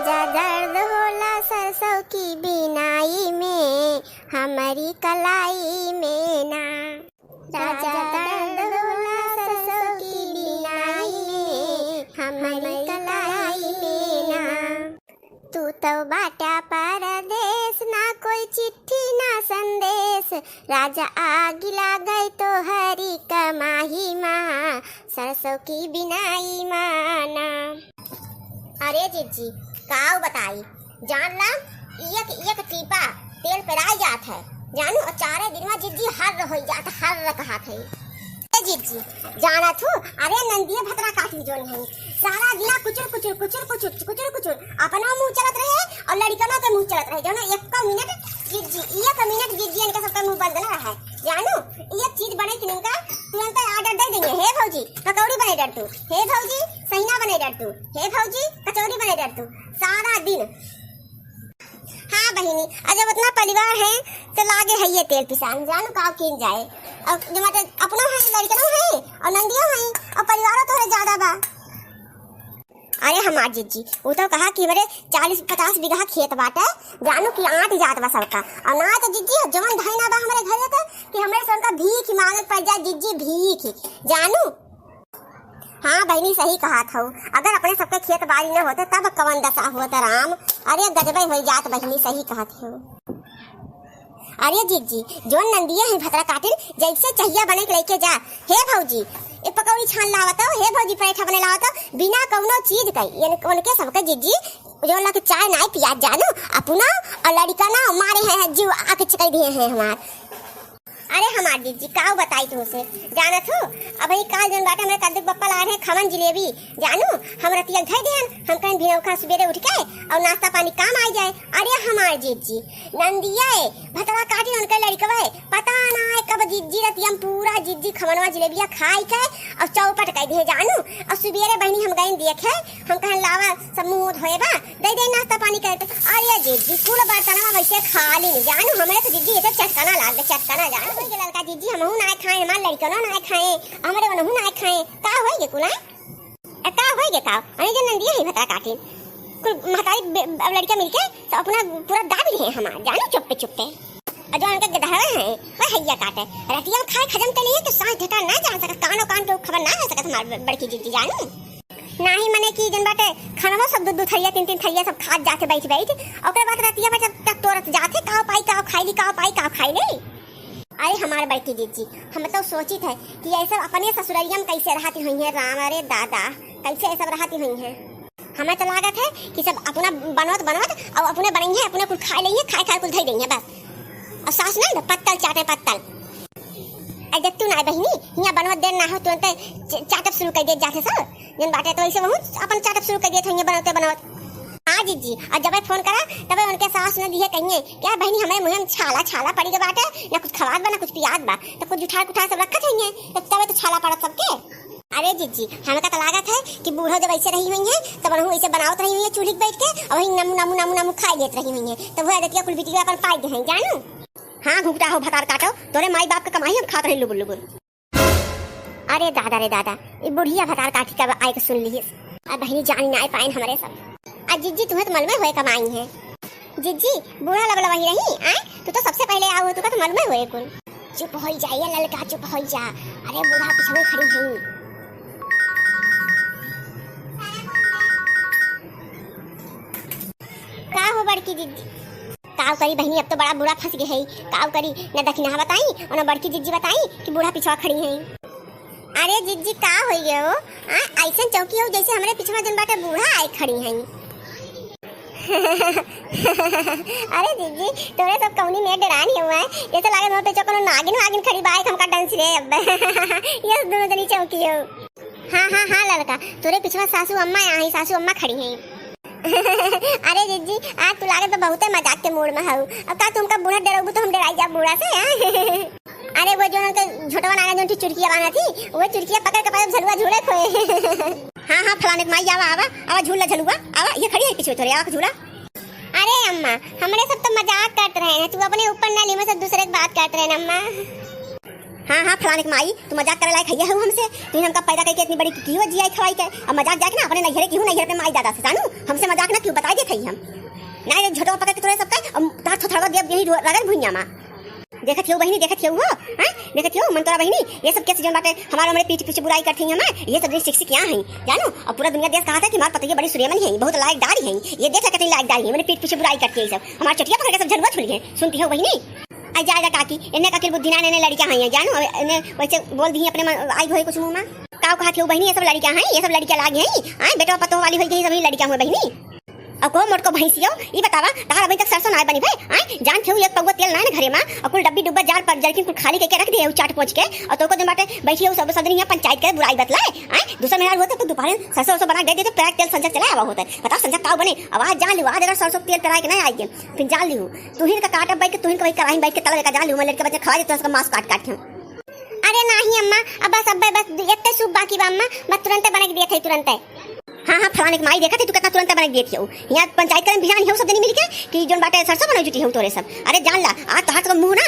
राजा दर्द होला सरसों की बिनाई में, हमारी कलाई में ना। राजा दर्द होला सरसों की बिनाई में, हमारी कलाई में ना। तू तो बाटा परदेस, ना कोई चिट्ठी ना संदेश। राजा आग गई तो हरी कमाही माँ, सरसों की बिनाई माना। अरे जीजी काऊ बताई जान ला, एक टीपा तेल पेराई जात है जानू, और 4 दिन में जीजी हर हो जाता, हर कहा थे जीजी जाना थू। अरे नंदिया भतरा काटी जोन है, सारा दिन कुचुर कुचुर कुचुर कुचुर कुचुर कुचुर अपना मुंह चलत रहे और लड़कनों के मुंह चलत रहे जानो। 1 मिनट जीजी 1 मिनट जीजी इनका सबका मुंह बंद ना रहा है जानू। एक चीज बने कि नहीं का तुरंत ऑर्डर दे देंगे। हे भौजी पकौड़ी बने डर तू, हे भौजी सैना बने डर तू, हे भौजी कचौड़ी बने डर तू, सारा दिन। हाँ बहिनी जब उतना परिवार है तो लागे है ये तेल पिसान जानू का किन जाए। और जो मतलब अपना है लड़कनों है और नंदियों है और परिवारों तो ज्यादा बा। अरे हमार जीजी वो तो कहा कि मेरे 40-50 बीघा खेत बाटे जानू की आंट जात बा सबका। और ना तो जीजी जवन ढाईना बा हमारे घर जाता कि हमारे सबका भीख मांगत पड़ जाए जीजी, भीख जानू। हाँ बहनी सही कहा था, अगर अपने सबके खेत बाड़ी न होते तब कवन दशा होता राम। अरे गजबे हो जात बहनी, सही कहा थे। अरे जीजी जो नंदिया है भतरा काटिल जैसे चाहिए बने के लेके जा। हे भौजी ये पकौड़ी छान लावत हो, हे भौजी पराठा बने लावत हो, बिना कौनो चीज कई उनके सबके जीजी जो लग चाय ना पिया जानू अपना और लड़का ना मारे हैं जीव आके चकई दिए हैं हमार। अरे हमार जीजी काऊ बताई तुमसे जाना थो। अब ही काल जन बाटे हमारे कद्दू पप्पा ला रहे खमन जिलेबी जानू, हम रतिया धर देन हम कहीं भिनौखा सवेरे उठ के और नाश्ता पानी काम आ जाए। अरे हमार जीजी नंदिया भतवा काटी उनके लड़कवा पता ना है कब जीजी रतिया पूरा जीजी खमनवा जिलेबिया खाई के और चौपट कह दिए जानू। और सवेरे बहनी हम गए देखे, हम कहें लावा सब मुंह धोए बा दे दे नाश्ता पानी करते। अरे जीजी कुल बर्तनवा वैसे खाली नहीं जानू, हमारे तो जीजी ये चटकाना लाग दे चटकाना जानू। लड़का जीजी हमहू ना खाए, हमारे लड़कनों ना खाए, हमारे वनहू ना खाए का होएगे कुला का होएगे का। अरे जो नंदिया है भतरा काटी कुल महतारी लड़का मिलके तो अपना पूरा दाब लिए हमार जानू चुप्पे चुप्पे। और जो उनका गधवा है वह हैया काटे रतिया खाए खजम के लिए कि सांस ढका ना जा सकत, कानो कान के खबर ना हो सकत हमार बड़की जीजी जानू। ना ही मने की जन बाटे खाना सब दूध थैया 3 थैया सब खा जाते बैठ ओकरे बाद रतिया पे तक तोरत जाते काव पाई काव खाईली काव पाई काव खाई नहीं। अरे हमारे बड़की जीजी हम तो सोची थे कि ऐसा अपने ससुरालिया में कैसे रहती हुई है राम। अरे दादा कैसे ऐसा रहती हुई है, हमें तो लागत है कि सब अपना बनवत और अपने बनेंगे अपने कुछ खा लेंगे, खाए कुछ धई देंगे बस। और सास ना पत्तल चाटे पत्तल अरे तू ना बहनी यहाँ बनवत देर ना हो तुरंत चाटप शुरू कर दे जाते सर जन बाटे तो ऐसे अपन चाटप शुरू कर दिए थे बनवते। हाँ जीजी और जब फोन करा तब उनके सास ने दिए कहिए क्या बहनी हमारे मुंह में छाला पड़ी के बाटे ना कुछ खवाद बा ना कुछ पियाद बा तो कुछ जुठा कुठा सब रखा थे तब तो छाला पड़ा सबके। अरे जीजी हमें का लागत है कि बूढ़ो जब ऐसे रही हुई है तब वही ऐसे बनावत रही हुई है चूल्ही बैठ के और वही नमू नमू नमू नमू खाई लेत रही हुई है तो वह देखिए कुल बिटिया अपन पाई दे हैं जानू। हाँ घुगटा हो भतार काटो तोरे माई बाप का कमाई हम खात रही लुगुल लुगुल। अरे दादा ये बुढ़िया भतार काटी का आए के सुन ली अब बहनी जानी ना पाए हमारे सब। जीजी तुम्हें तो मलमे हुए कमाई है जीजी बूढ़ा लबला वही रही आए तू तो सबसे पहले आओ तू का तो मलमे हुए कुल। चुप हो जाइए ललका चुप हो जा। अरे बूढ़ा पीछे खड़ी है का हो बड़की जीजी काव करी बहनी अब तो बड़ा बूढ़ा फंस गई है काव करी न दखिना बताई और न बड़की जीजी बताई कि बूढ़ा पीछा खड़ी है। अरे जीजी का हो गया हो ऐसा चौकी हो जैसे हमारे पिछवा दिन बाटे बूढ़ा आए खड़ी है। अरे दीदी तोरे सब कौनी में डरानी हुआ है जैसे लागे मोर पे चौकों नागिन खड़ी बाइक हमका डांस रे अब ये दोनों जनी चौकी हो। हाँ लड़का तोरे पिछवा सासू अम्मा आई सासू अम्मा खड़ी हैं। अरे दीदी आज तू लागे तो बहुत मजाक के मूड में हूँ अब का तुमका बूढ़ा डरोगू तो हम डराई जा बूढ़ा से। अरे वो जो छोटवा नागा जो चुटकिया बना थी वो चुटकिया पकड़ के पास झलुआ झूले खोए। हाँ फलाने माई आवा झूला झलुआ आवा ये खड़ी है पीछे थोड़ी आवा झूला। अरे अम्मा हमारे सब तो मजाक करते रहे ना, तू अपने ऊपर नाली में सब दूसरे की बात करते रहे ना अम्मा। हाँ फलाने माई तू मजाक करे लायक है हमसे, तू हमका पैदा करके इतनी बड़ी की हो जिया खवाई के अब मजाक जाके ना अपने नैहरे की हूं नैहरे पे माई दादा से जानू हमसे मजाक ना क्यों बताई दे खाई हम ना ये झटवा पकड़ के तोरे सब का तार थोड़ा देव यही लगन भुइया मा देखत हो बहिनी देखत हो हां देखत हो मन तोरा बहिनी ये सब कैसे जन बाटे हमारे हमरे पीठ पीछे बुराई करते हैं हम ये सब शिक्षक क्या हैं जानो और पूरा दुनिया देश कहा था कि हमारे पति बड़ी सूर्यमणि है बहुत लायक दाढ़ी है ये देख सकते लायक दाढ़ी है मैंने पीठ पीछे बुराई करती है सब हमारी चटिया पकड़ के सब झलवा छुल गए सुनती हो बहिनी आ जा काकी इन्ने काकी बुद्धि ना ने लड़कियां हैं जानो इन्ने वैसे बोल दी अपने आई होई कुछ मुंह में काव कहा थी बहिनी ये सब लड़कियां हैं ये सब लड़कियां लागी हैं हां बेटा पतो वाली होई गई सब लड़कियां हुई बहिनी अब को मोट को भैंसियो ई बतावा तार अभी तक सरसों ना बनी भाई हां जान थे एक पगो तेल ना घरे में और कुल डब्बी डुब्बा जाल पर जरकिन कुल खाली करके रख दे चाट पोंछ के और तो को दिन बाटे बैठी हो सब सदरी यहां पंचायत के बुराई बतलाए हां दूसरा मेरा होता तो दोपहर सरसों से बना दे तो पैक तेल संजक चला आवा होता बता संजक काव बने आवाज जान लियो आज अगर सरसों तेल पेराय के ना आई फिर जान लियो तू ही का काट बैठ के तू ही का कराई बैठ के तले का जान लियो मैं लड़के बच्चे खा दे तो उसका मांस काट काट अरे नहीं अम्मा अब बस इतने सूप बाकी बा अम्मा मैं तुरंत बना के दिया था तुरंत हाँ फलाने की माई देखा थी तू कितना तुरंत बना दिए थे यहाँ पंचायत का बिहान सब दिन मिल के कि जोन बाटे सरसों बना जुटी हूँ तोरे सब अरे जान ला आज तो हाथ का मुंह ना